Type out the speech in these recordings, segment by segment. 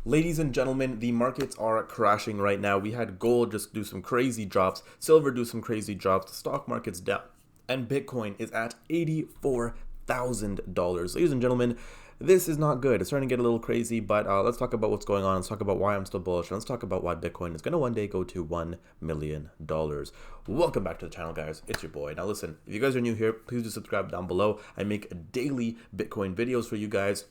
Ladies and gentlemen, the markets are crashing right now. We had gold just do some crazy drops, silver do some crazy drops, the stock market's down, and Bitcoin is at $84,000. Ladies and gentlemen, this is not good. It's starting to get a little crazy, but let's talk about what's going on. Let's talk about why I'm still bullish. And let's talk about why Bitcoin is going to one day go to $1 million. Welcome back to the channel, guys. It's your boy. Now, listen, if you guys are new here, please do subscribe down below. I make daily Bitcoin videos for you guys.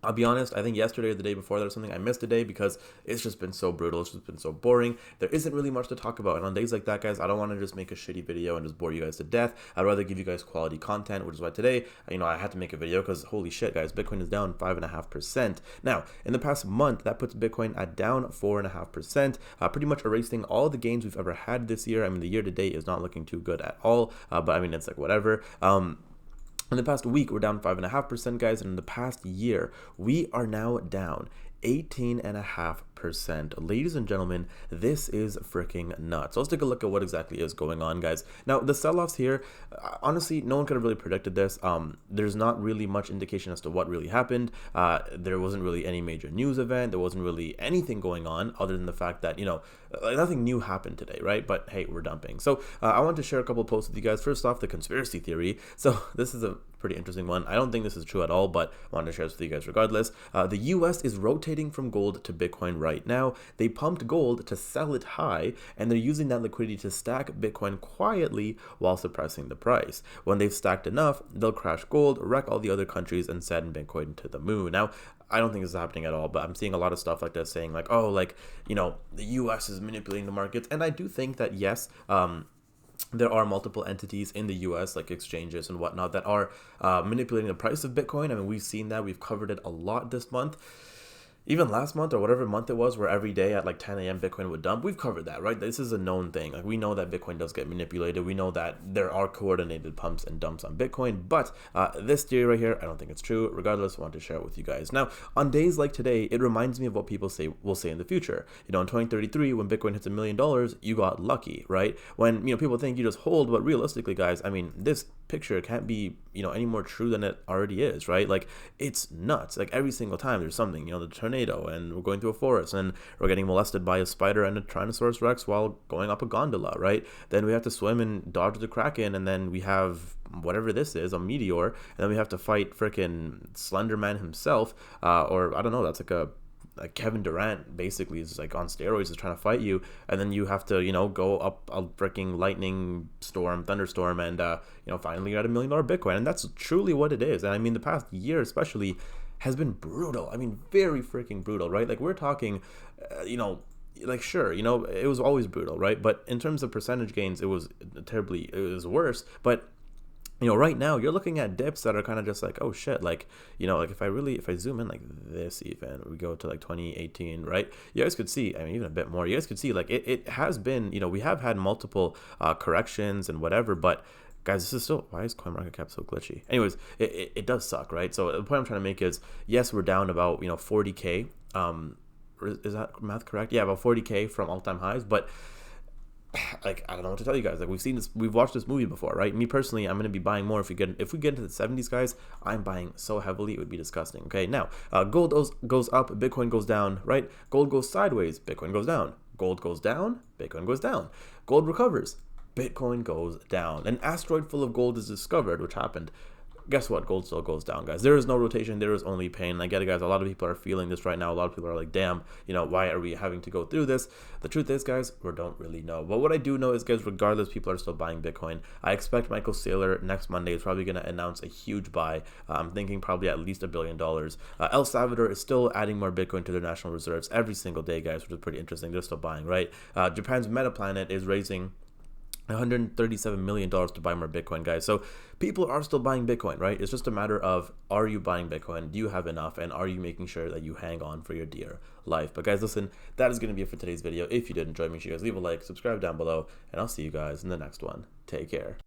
I'll be honest, I think yesterday or the day before there was something I missed today because it's just been so brutal. It's just been so boring. There isn't really much to talk about. And on days like that, guys, I don't want to just make a shitty video and just bore you guys to death. I'd rather give you guys quality content, which is why today, I had to make a video because holy shit, guys, Bitcoin is down 5.5%. Now, in the past month, that puts Bitcoin at down 4.5%, pretty much erasing all the gains we've ever had this year. I mean, the year to date is not looking too good at all, but I mean, it's like whatever. In the past week, we're down 5.5%, guys, and in the past year, we are now down 18.5%. Ladies and gentlemen, this is freaking nuts. So let's take a look at what exactly is going on, guys. Now, the sell-offs here, honestly, no one could have really predicted this. There's not really much indication as to what really happened. There wasn't really any major news event. There wasn't really anything going on other than the fact that, nothing new happened today, right? But hey, we're dumping. So I want to share a couple of posts with you guys. First off, the conspiracy theory. So this is a pretty interesting one. I don't think this is true at all, but I wanted to share this with you guys regardless. The US is rotating from gold to Bitcoin right now. They pumped gold to sell it high, and they're using that liquidity to stack Bitcoin quietly while suppressing the price. When they've stacked enough, they'll crash gold, wreck all the other countries, and send Bitcoin to the moon. Now, I don't think this is happening at all, but I'm seeing a lot of stuff like that saying like, oh, like, the US is manipulating the markets. And I do think that, yes, there are multiple entities in the US, like exchanges and whatnot, that are manipulating the price of Bitcoin. I mean, we've seen that. We've covered it a lot this month. Even last month or whatever month it was, where every day at like 10 a.m. Bitcoin would dump, we've covered that, right? This is a known thing. Like, we know that Bitcoin does get manipulated. We know that there are coordinated pumps and dumps on Bitcoin, but this theory right here, I don't think it's true. Regardless, I want to share it with you guys. Now, on days like today, it reminds me of what people will say in the future. In 2033, when Bitcoin hits $1 million, you got lucky, right? When, people think you just hold, but realistically, guys, I mean, this picture can't be, any more true than it already is, right? Like, it's nuts. Like, every single time there's something, the tornado, and we're going through a forest, and we're getting molested by a spider and a Tyrannosaurus Rex while going up a gondola, right? Then we have to swim and dodge the Kraken, and then we have whatever this is, a meteor, and then we have to fight freaking Slenderman himself, or I don't know, that's like Kevin Durant basically is like on steroids, is trying to fight you, and then you have to go up a freaking lightning storm, thunderstorm, and finally you're at $1 million Bitcoin. And that's truly what it is. And I mean, the past year especially has been brutal. I mean, very freaking brutal, right? Like, we're talking like, sure, it was always brutal, right? But in terms of percentage gains, it was worse. But right now you're looking at dips that are kind of just like, oh shit, like, like if I zoom in like this, even we go to like 2018, right? You guys could see, I mean, even a bit more, you guys could see like it has been, we have had multiple corrections and whatever, but guys, this is still, why is CoinMarketCap so glitchy? Anyways, it does suck, right? So the point I'm trying to make is, yes, we're down about 40K. Is that math correct? Yeah, about 40K from all-time highs, but like, I don't know what to tell you guys. Like, we've watched this movie before, right? Me personally, I'm going to be buying more if we get into the 70s, guys. I'm buying so heavily, it would be disgusting. Okay, now gold goes up, Bitcoin goes down, right? Gold goes sideways, Bitcoin goes down. Gold goes down, Bitcoin goes down. Gold recovers, Bitcoin goes down. An asteroid full of gold is discovered, which happened. Guess what? Gold still goes down, guys. There is no rotation. There is only pain. I get it, guys. A lot of people are feeling this right now. A lot of people are like, damn, why are we having to go through this? The truth is, guys, we don't really know. But what I do know is, guys, regardless, people are still buying Bitcoin. I expect Michael Saylor next Monday is probably going to announce a huge buy. I'm thinking probably at least $1 billion. El Salvador is still adding more Bitcoin to their national reserves every single day, guys, which is pretty interesting. They're still buying, right? Japan's Metaplanet is raising $137 million to buy more Bitcoin, guys. So people are still buying Bitcoin, right? It's just a matter of, are you buying Bitcoin? Do you have enough? And are you making sure that you hang on for your dear life? But guys, listen, that is going to be it for today's video. If you did enjoy, make sure you guys leave a like, subscribe down below, and I'll see you guys in the next one. Take care.